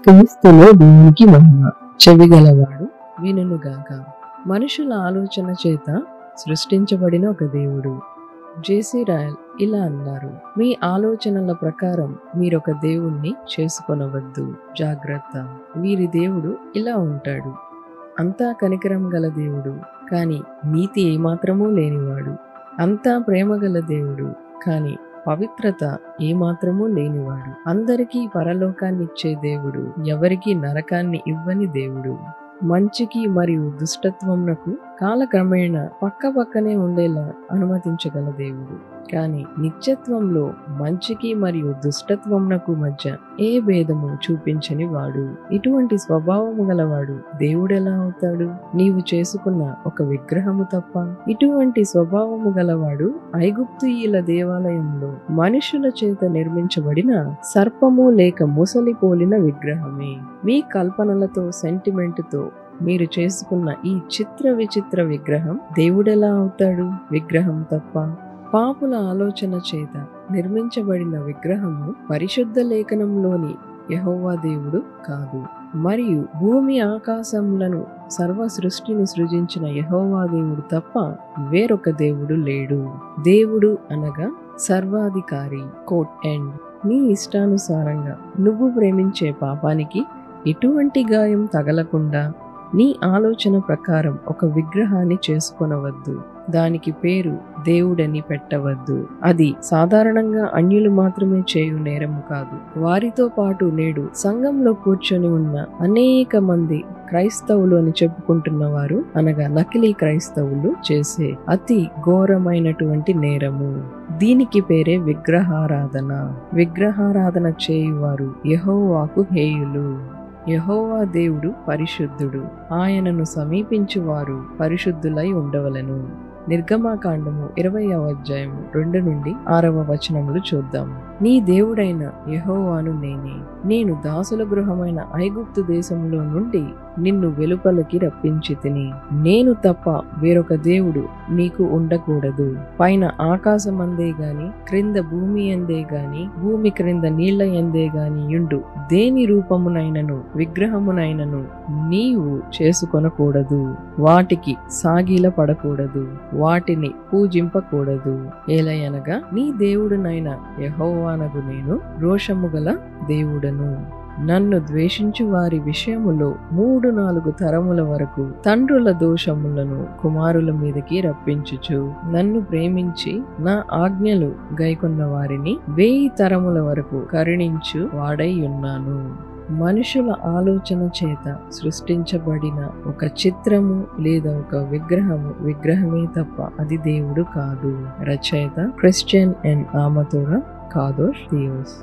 క్రీస్తులో దేవునికి మహిమ. చెవిగలవాడు వినుగాక. మనుషుల ఆలోచన చేత సృష్టించబడిన ఒక దేవుడు. జేసీ రాయల్ ఇలా అన్నారు: మీ ఆలోచనల ప్రకారం మీరొక దేవుణ్ణి చేసుకొనవద్దు, జాగ్రత్త. వీరి దేవుడు ఇలా ఉంటాడు. అంతా కనికరం గల దేవుడు, కాని నీతి ఏమాత్రమూ లేనివాడు. అంతా ప్రేమ గల దేవుడు, కాని పవిత్రత ఏమాత్రమూ లేనివాడు. అందరికీ పరలోకాన్నిచ్చే దేవుడు, ఎవరికీ నరకాన్ని ఇవ్వని దేవుడు. మంచికి మరియు దుష్టత్వమునకు కాలక్రమేణా పక్కపక్కనే ఉండేలా అనుమతించగల దేవుడు, కానీ నిత్యత్వంలో మంచికి మరియు దుష్టత్వమునకు మధ్య ఏ భేదము చూపించని వాడు. ఇటువంటి స్వభావము గలవాడు దేవుడెలా అవుతాడు? నీవు చేసుకున్న ఒక విగ్రహము తప్ప. ఇటువంటి స్వభావము గలవాడు ఐగుప్తీయుల దేవాలయంలో మనుషుల చేత నిర్మించబడిన సర్పము లేక ముసలి పోలిన విగ్రహమే. మీ కల్పనలతో, సెంటిమెంటుతో మీరు చేసుకున్న ఈ విచిత్ర విగ్రహం దేవుడెలా అవుతాడు? విగ్రహం తప్ప. పాపుల ఆలోచన చేత నిర్మించబడిన విగ్రహము పరిశుద్ధ లేఖనంలోని యెహోవా దేవుడు కాదు. మరియు భూమి ఆకాశములను సర్వ సృష్టిని సృజించిన యెహోవా దేవుడు తప్ప వేరొక దేవుడు లేడు. దేవుడు అనగా సర్వాధికారి. Quote end. నీ ఇష్టానుసారంగా నువ్వు ప్రేమించే పాపానికి ఎటువంటి గాయం తగలకుండా నీ ఆలోచన ప్రకారం ఒక విగ్రహాన్ని చేసుకొనవద్దు. దానికి పేరు దేవుడని పెట్టవద్దు. అది సాధారణంగా అన్యులు మాత్రమే చేయు నేరము కాదు. వారితో పాటు నేడు సంఘంలో కూర్చొని ఉన్న అనేక మంది క్రైస్తవులు అని చెప్పుకుంటున్న వారు, అనగా నకిలీ క్రైస్తవులు చేసే అతి ఘోరమైనటువంటి నేరము. దీనికి పేరే విగ్రహారాధన. విగ్రహారాధన చేయువారు యెహోవాకు హేయులు. యెహోవా దేవుడు పరిశుద్ధుడు, ఆయనను సమీపించువారు పరిశుద్ధులై ఉండవలెను. నిర్గమాకాండము 20వ అధ్యాయము 2 నుండి 6వ వచనములు చూద్దాం. నీ దేవుడైన యెహోవాను నేనే. నేను దాసుల గృహమైన ఐగుప్తు దేశంలో నుండి నిన్ను వెలుపలికి రప్పించి తిని. నేను తప్ప వేరొక దేవుడు నీకు ఉండకూడదు. పైన ఆకాశమందే గాని, క్రింద భూమి అందే గాని, భూమి క్రింద నీళ్ల ఎందే గాని యుండు దేని రూపమునైనను విగ్రహమునైనను నీవు చేసుకొనకూడదు. వాటికి సాగిల పడకూడదు, వాటిని పూజింపకూడదు. ఏలయనగా నీ దేవుడునైన యెహోవానగు నేను రోషము గల దేవుడను. నన్ను ద్వేషించు వారి విషయములో 3-4 తరముల వరకు తండ్రుల దోషములను కుమారుల మీదకి రప్పించుచు, నన్ను ప్రేమించి నా ఆజ్ఞలు గైకొన్న వారిని 1000 తరముల వరకు కరుణించు వాడై ఉన్నాను. మనుషుల ఆలోచన చేత సృష్టించబడిన ఒక చిత్రము లేదా ఒక విగ్రహమే తప్ప అది దేవుడు కాదు. రచయిత క్రిస్టియన్ ఎన్ ఆమతోరా కాదోష్ థియోస్.